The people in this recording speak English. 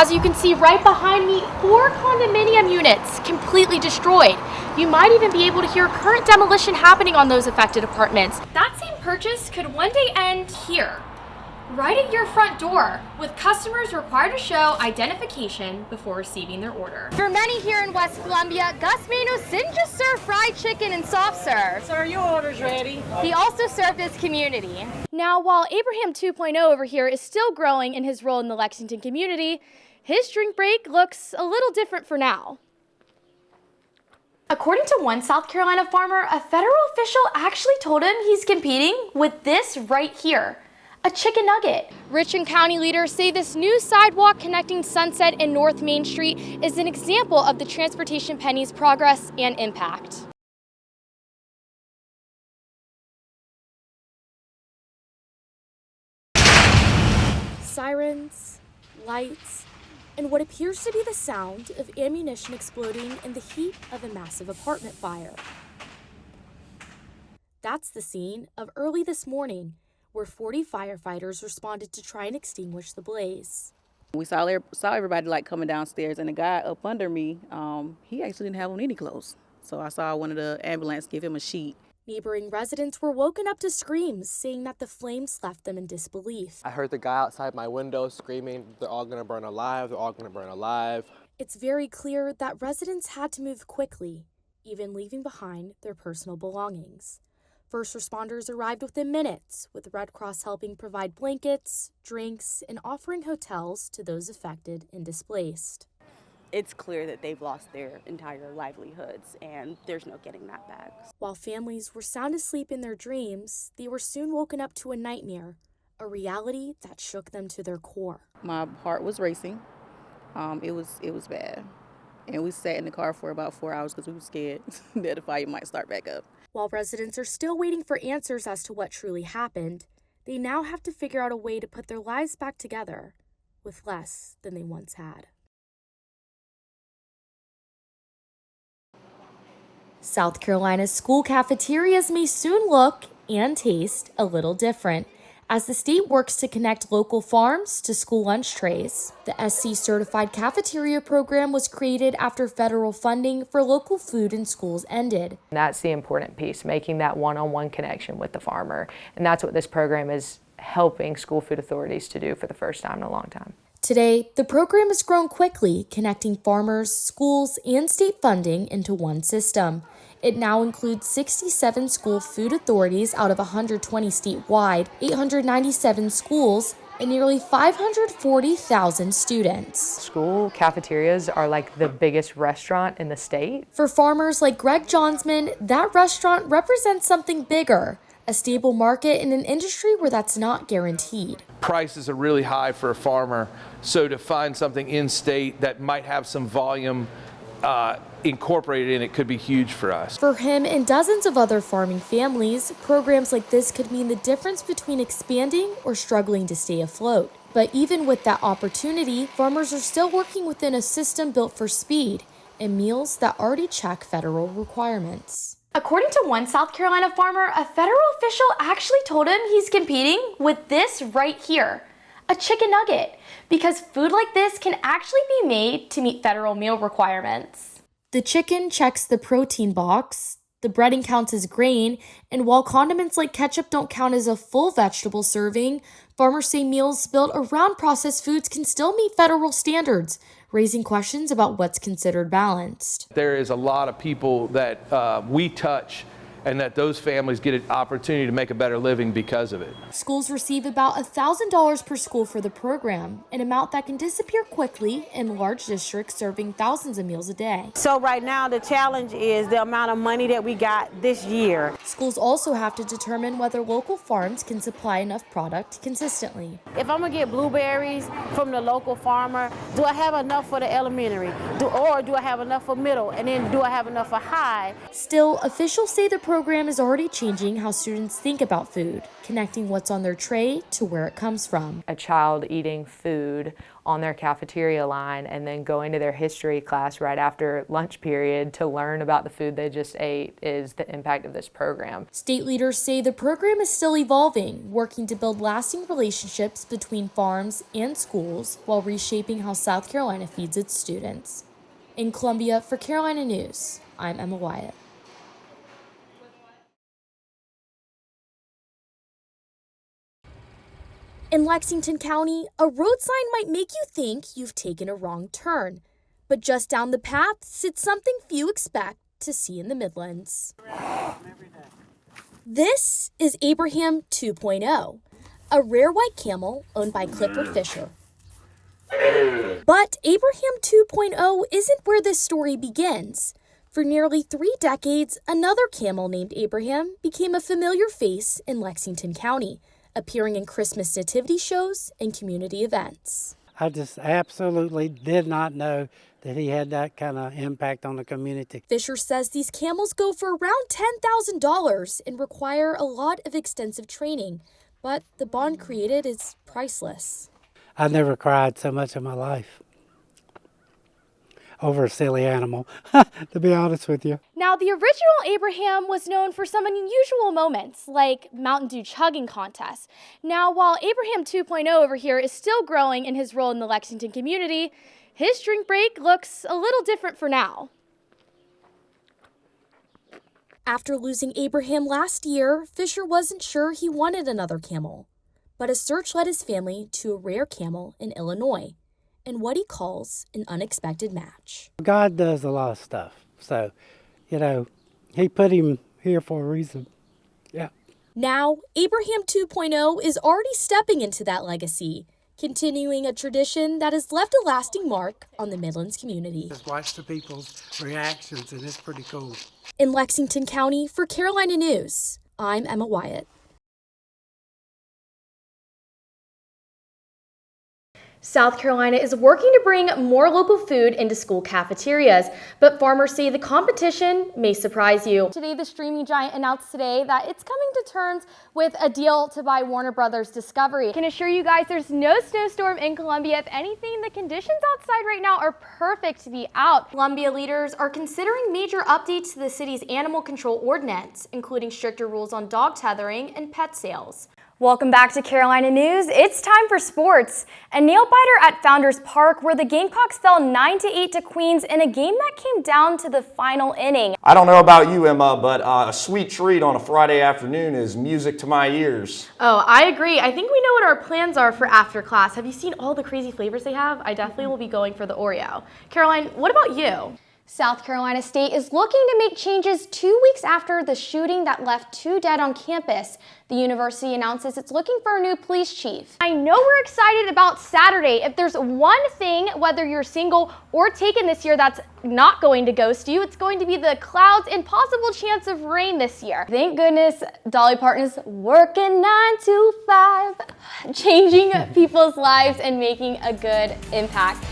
As you can see right behind me, 4 condominium units completely destroyed. You might even be able to hear current demolition happening on those affected apartments. That same purchase could one day end here, right at your front door, with customers required to show identification before receiving their order. For many here in West Columbia, Gus Manos didn't just serve fried chicken and soft serve. Sir, your order's ready. He also served his community. Now, while Abraham 2.0 over here is still growing in his role in the Lexington community, his drink break looks a little different for now. According to one South Carolina farmer, a federal official actually told him he's competing with this right here, a chicken nugget. Richland County leaders say this new sidewalk connecting Sunset and North Main Street is an example of the Transportation Penny's progress and impact. Sirens, lights, and what appears to be the sound of ammunition exploding in the heat of a massive apartment fire. That's the scene of early this morning, where 40 firefighters responded to try and extinguish the blaze. We saw everybody coming downstairs, and the guy up under me, he actually didn't have on any clothes. So I saw one of the ambulance give him a sheet. Neighboring residents were woken up to screams, saying that the flames left them in disbelief. I heard the guy outside my window screaming, "They're all gonna burn alive, they're all gonna burn alive." It's very clear that residents had to move quickly, even leaving behind their personal belongings. First responders arrived within minutes, with Red Cross helping provide blankets, drinks, and offering hotels to those affected and displaced. It's clear that they've lost their entire livelihoods, and there's no getting that back. While families were sound asleep in their dreams, they were soon woken up to a nightmare, a reality that shook them to their core. My heart was racing. It was bad. And we sat in the car for about 4 hours because we were scared that the fire might start back up. While residents are still waiting for answers as to what truly happened, they now have to figure out a way to put their lives back together with less than they once had. South Carolina's school cafeterias may soon look and taste a little different as the state works to connect local farms to school lunch trays. The SC Certified Cafeteria Program was created after federal funding for local food in schools ended. That's the important piece, making that one-on-one connection with the farmer. And that's what this program is helping school food authorities to do for the first time in a long time. Today, the program has grown quickly, connecting farmers, schools, and state funding into one system. It now includes 67 school food authorities out of 120 statewide, 897 schools, and nearly 540,000 students. School cafeterias are like the biggest restaurant in the state. For farmers like Greg Johnsman, that restaurant represents something bigger, a stable market in an industry where that's not guaranteed. Prices are really high for a farmer, so to find something in-state that might have some volume incorporated in it could be huge for us. For him and dozens of other farming families, programs like this could mean the difference between expanding or struggling to stay afloat. But even with that opportunity, farmers are still working within a system built for speed and meals that already check federal requirements. According to one South Carolina farmer, a federal official actually told him he's competing with this right here, a chicken nugget, because food like this can actually be made to meet federal meal requirements. The chicken checks the protein box, the breading counts as grain, and while condiments like ketchup don't count as a full vegetable serving, farmers say meals built around processed foods can still meet federal standards, raising questions about what's considered balanced. There is a lot of people that we touch and that those families get an opportunity to make a better living because of it. Schools receive about $1,000 per school for the program, an amount that can disappear quickly in large districts serving thousands of meals a day. So right now the challenge is the amount of money that we got this year. Schools also have to determine whether local farms can supply enough product consistently. If I'm gonna get blueberries from the local farmer, do I have enough for the elementary? Or do I have enough for middle? And then do I have enough for high? Still, officials say the program is already changing how students think about food, connecting what's on their tray to where it comes from. A child eating food on their cafeteria line and then going to their history class right after lunch period to learn about the food they just ate is the impact of this program. State leaders say the program is still evolving, working to build lasting relationships between farms and schools while reshaping how South Carolina feeds its students. In Columbia, for Carolina News, I'm Emma Wyatt. In Lexington County, a road sign might make you think you've taken a wrong turn, but just down the path sits something few expect to see in the Midlands. This is Abraham 2.0, a rare white camel owned by Clifford Fisher. But Abraham 2.0 isn't where this story begins. For nearly 3 decades, another camel named Abraham became a familiar face in Lexington County, appearing in Christmas nativity shows and community events. I just absolutely did not know that he had that kind of impact on the community. Fisher says these camels go for around $10,000 and require a lot of extensive training, but the bond created is priceless. I've never cried so much in my life over a silly animal, to be honest with you. Now, the original Abraham was known for some unusual moments, like Mountain Dew chugging contests. Now, while Abraham 2.0 over here is still growing in his role in the Lexington community, his drink break looks a little different for now. After losing Abraham last year, Fisher wasn't sure he wanted another camel, but a search led his family to a rare camel in Illinois, and what he calls an unexpected match. God does a lot of stuff, so, he put him here for a reason. Yeah. Now, Abraham 2.0 is already stepping into that legacy, continuing a tradition that has left a lasting mark on the Midlands community. Just watch the people's reactions, and it's pretty cool. In Lexington County, for Carolina News, I'm Emma Wyatt. South Carolina is working to bring more local food into school cafeterias, but farmers say the competition may surprise you. Today, the streaming giant announced today that it's coming to terms with a deal to buy Warner Brothers Discovery. I can assure you guys there's no snowstorm in Columbia. If anything, the conditions outside right now are perfect to be out. Columbia leaders are considering major updates to the city's animal control ordinance, including stricter rules on dog tethering and pet sales. Welcome back to Carolina News. It's time for sports. A nail-biter at Founders Park where the Gamecocks fell 9-8 to Queens in a game that came down to the final inning. I don't know about you, Emma, but a sweet treat on a Friday afternoon is music to my ears. Oh, I agree. I think we know what our plans are for after class. Have you seen all the crazy flavors they have? I definitely will be going for the Oreo. Caroline, what about you? South Carolina State is looking to make changes 2 weeks after the shooting that left 2 dead on campus. The university announces it's looking for a new police chief. I know we're excited about Saturday. If there's one thing, whether you're single or taken this year, that's not going to ghost you, it's going to be the clouds and possible chance of rain this year. Thank goodness Dolly Parton is working 9 to 5, changing people's lives and making a good impact.